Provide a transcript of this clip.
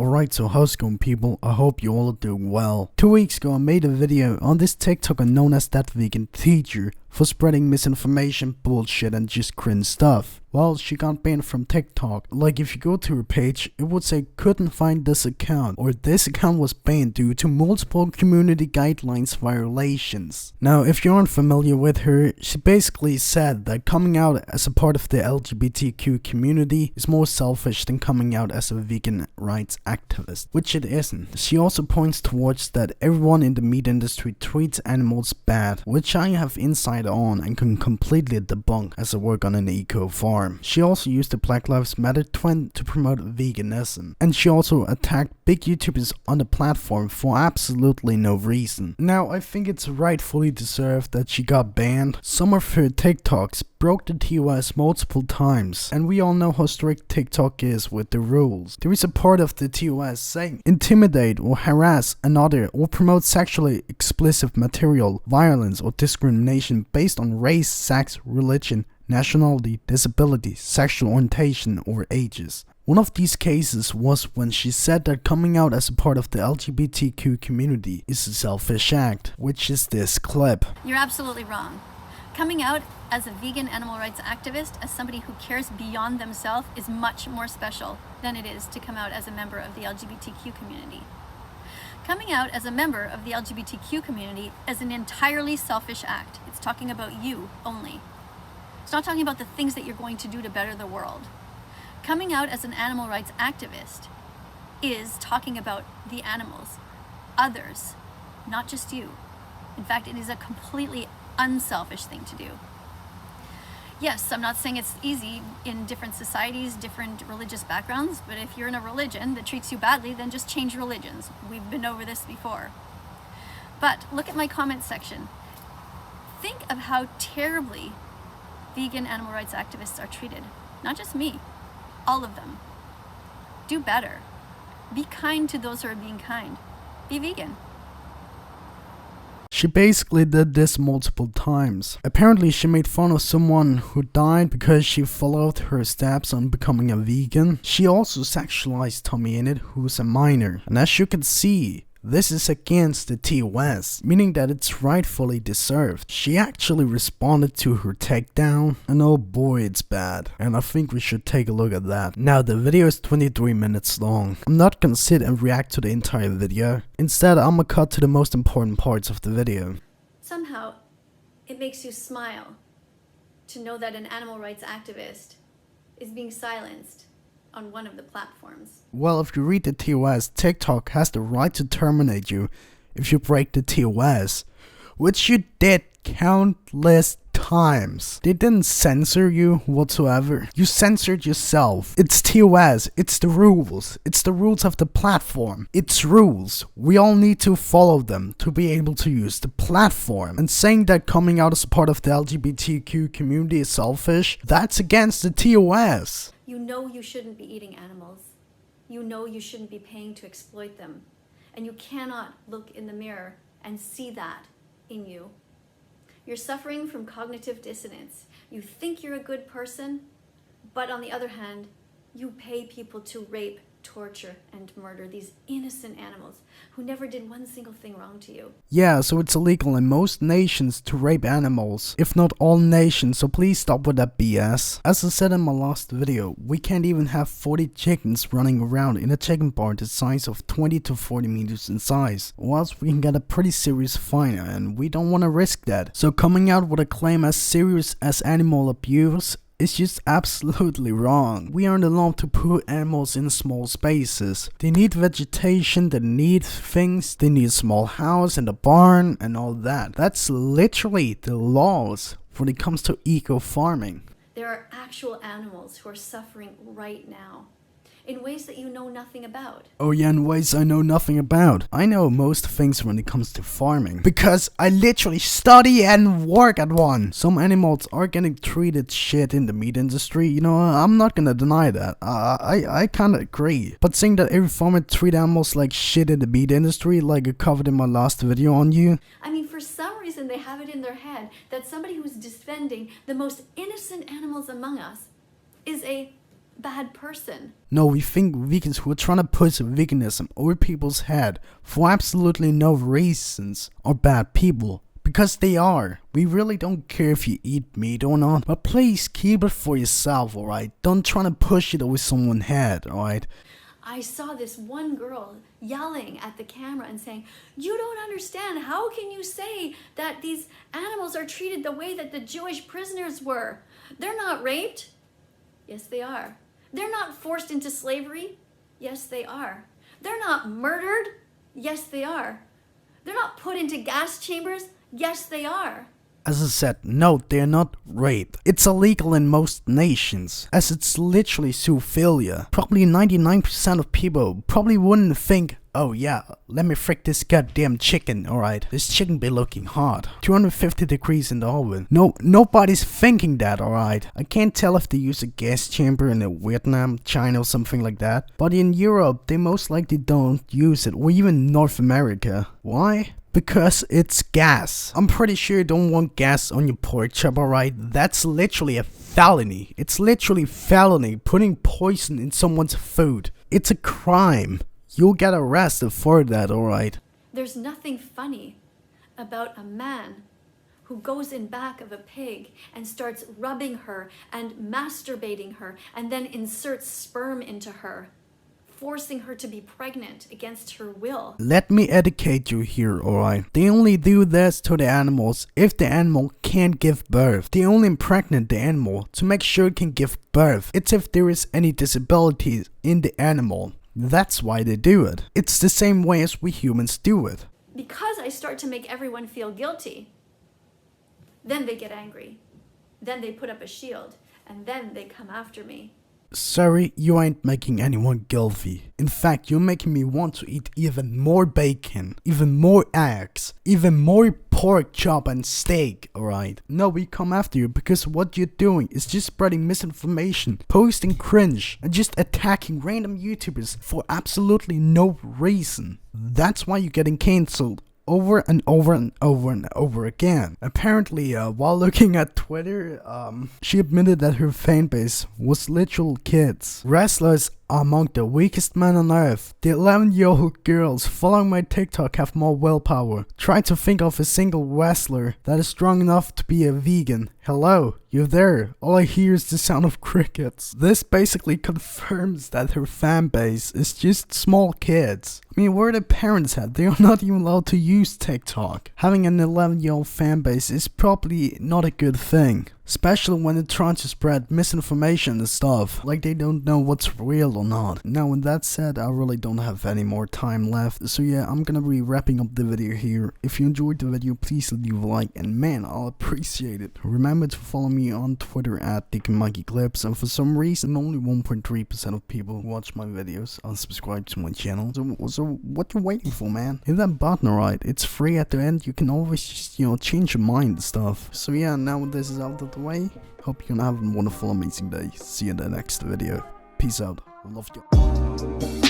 Alright, so how's it going, people? I hope you all are doing well. 2 weeks ago I made a video on this TikToker known as that vegan teacher for spreading misinformation, bullshit and just cringe stuff. Well, she got banned from TikTok. Like if you go to her page, it would say couldn't find this account, or this account was banned due to multiple community guidelines violations. Now, if you aren't familiar with her, she basically said that coming out as a part of the LGBTQ community is more selfish than coming out as a vegan rights activist, which it isn't. She also points towards that everyone in the meat industry treats animals bad, which I have insight on and can completely debunk as I work on an eco farm. She also used the Black Lives Matter trend to promote veganism, and she also attacked big YouTubers on the platform for absolutely no reason. Now, I think it's rightfully deserved that she got banned. Some of her TikToks broke the TOS multiple times, and we all know how strict TikTok is with the rules. There is a part of the TOS saying intimidate or harass another or promote sexually explicit material, violence or discrimination based on race, sex, religion, nationality, disability, sexual orientation or ages. One of these cases was when she said that coming out as a part of the LGBTQ community is a selfish act, which is this clip. You're absolutely wrong. Coming out as a vegan animal rights activist, as somebody who cares beyond themselves, is much more special than it is to come out as a member of the LGBTQ community. Coming out as a member of the LGBTQ community is an entirely selfish act. It's talking about you only. It's not talking about the things that you're going to do to better the world. Coming out as an animal rights activist is talking about the animals, others, not just you. In fact, it is a completely unselfish thing to do. Yes, I'm not saying it's easy in different societies, different religious backgrounds, but if you're in a religion that treats you badly, then just change religions. We've been over this before. But look at my comment section. Think of how terribly vegan animal rights activists are treated. Not just me, all of them. Do better. Be kind to those who are being kind. Be vegan. She basically did this multiple times. Apparently she made fun of someone who died because she followed her steps on becoming a vegan. She also sexualized Tommy Innit, who's a minor. And as you can see, this is against the TOS, meaning that it's rightfully deserved. She actually responded to her takedown, and oh boy, it's bad. And I think we should take a look at that. Now, the video is 23 minutes long. I'm not gonna sit and react to the entire video. Instead, I'm gonna cut to the most important parts of the video. Somehow, it makes you smile to know that an animal rights activist is being silenced on one of the platforms. Well, if you read the TOS, TikTok has the right to terminate you if you break the TOS, which you did countless times. They didn't censor you whatsoever. You censored yourself. It's TOS. It's the rules. It's the rules of the platform. It's rules. We all need to follow them to be able to use the platform. And saying that coming out as a part of the LGBTQ community is selfish, that's against the TOS. You know you shouldn't be eating animals. You know you shouldn't be paying to exploit them. And you cannot look in the mirror and see that in you. You're suffering from cognitive dissonance. You think you're a good person, but on the other hand, you pay people to rape, torture, and murder these innocent animals who never did one single thing wrong to you. Yeah, so it's illegal in most nations to rape animals, if not all nations, so please stop with that BS. As I said in my last video, we can't even have 40 chickens running around in a chicken barn the size of 20 to 40 meters in size, or else we can get a pretty serious fine, and we don't want to risk that. So coming out with a claim as serious as animal abuse it's just absolutely wrong. We aren't allowed to put animals in small spaces. They need vegetation, they need things, they need a small house and a barn and all that. That's literally the laws when it comes to eco farming. There are actual animals who are suffering right now in ways that you know nothing about. Oh yeah, in ways I know nothing about. I know most things when it comes to farming, because I literally study and work at one. Some animals are getting treated shit in the meat industry, you know, I'm not gonna deny that. I kinda agree. But saying that every farmer treat animals like shit in the meat industry, like I covered in my last video on you. I mean, for some reason they have it in their head that somebody who's defending the most innocent animals among us is a bad person. No, we think vegans who are trying to push veganism over people's head for absolutely no reasons are bad people. Because they are. We really don't care if you eat meat or not, but please keep it for yourself, alright? Don't try to push it over someone's head, alright? I saw this one girl yelling at the camera and saying, "You don't understand. How can you say that these animals are treated the way that the Jewish prisoners were? They're not raped." Yes, they are. They're not forced into slavery. Yes, they are. They're not murdered. Yes, they are. They're not put into gas chambers. Yes, they are. As I said, no, they're not rape. It's illegal in most nations, as it's literally zoophilia. Probably 99% of people probably wouldn't think, oh yeah, let me frick this goddamn chicken, alright? This chicken be looking hot. 250 degrees in the oven. No, nobody's thinking that, alright? I can't tell if they use a gas chamber in Vietnam, China or something like that. But in Europe, they most likely don't use it, or even North America. Why? Because it's gas. I'm pretty sure you don't want gas on your pork chop, alright? That's literally a felony. It's literally felony putting poison in someone's food. It's a crime. You'll get arrested for that, alright? There's nothing funny about a man who goes in back of a pig and starts rubbing her and masturbating her and then inserts sperm into her, forcing her to be pregnant against her will. Let me educate you here, alright? They only do this to the animals if the animal can't give birth. They only impregnate the animal to make sure it can give birth. It's if there is any disabilities in the animal. That's why they do it. It's the same way as we humans do it. Because I start to make everyone feel guilty, then they get angry. Then they put up a shield, and then they come after me. Sorry, you ain't making anyone guilty. In fact, you're making me want to eat even more bacon, even more eggs, even more pork chop and steak, alright? No, we come after you because what you're doing is just spreading misinformation, posting cringe, and just attacking random YouTubers for absolutely no reason. That's why you're getting cancelled over and over and over and over again. Apparently, while looking at Twitter, she admitted that her fan base was literal kids. Wrestlers are among the weakest men on earth. The 11-year-old girls following my TikTok have more willpower. Try to think of a single wrestler that is strong enough to be a vegan. Hello, you're there. All I hear is the sound of crickets. This basically confirms that her fan base is just small kids. I mean, where are the parents at? They are not even allowed to use TikTok. Having an 11-year-old fan base is probably not a good thing. Especially when they're trying to spread misinformation and stuff, like they don't know what's real or not. Now with that said, I really don't have any more time left, so yeah, I'm gonna be wrapping up the video here. If you enjoyed the video, please leave a like, and man, I'll appreciate it. Remember to follow me on Twitter at DebUnkingClips, and for some reason, only 1.3% of people who watch my videos are subscribed to my channel. So what you waiting for, man? Hit that button, alright? It's free at the end, you can always just, change your mind and stuff. So yeah, now this is out of the way. Hope you're gonna have a wonderful, amazing day. See you in the next video. Peace out. Love you.